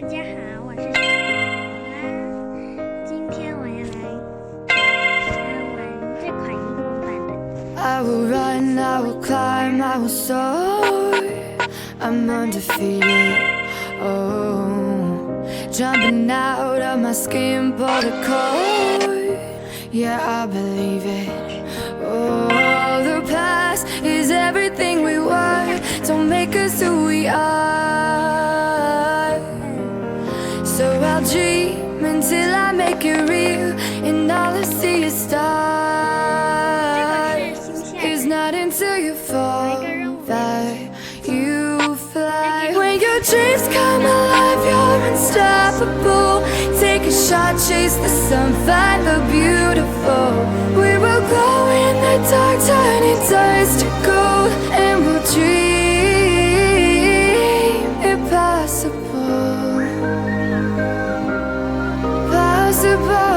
大家好，我是小啦。今天我要来玩这款英文版的。I will run, I will climb, I will soar. I'm undefeated. Oh, jumping out of my skin, pull the cord. Yeah, I believe it. Oh, the past is everything we were. Don't make us who we are. So I'll dream until I make it real, and all I see is stars. It's not until you fall that you fly. When your dreams come alive, you're unstoppable. Take a shot, chase the sun, find the beautiful. We will glow in the dark, turning dust to gold, and we'll dream impossible. Possible.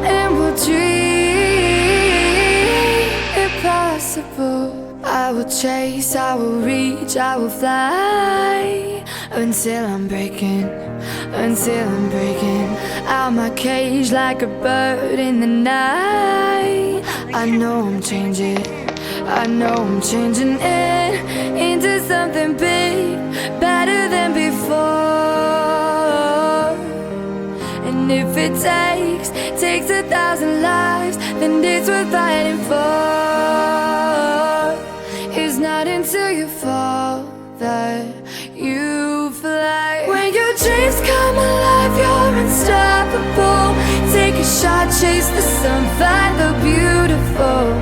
And we'll dream impossible. I will chase, I will reach, I will fly until I'm breaking out my cage like a bird in the night. I know I'm changing it into something big, better than before. And if it takes 1,000 lives, then it's worth fighting for. It's not until you fall that you fly. When your dreams come alive, you're unstoppable. Take a shot, chase the sun, find the beautiful.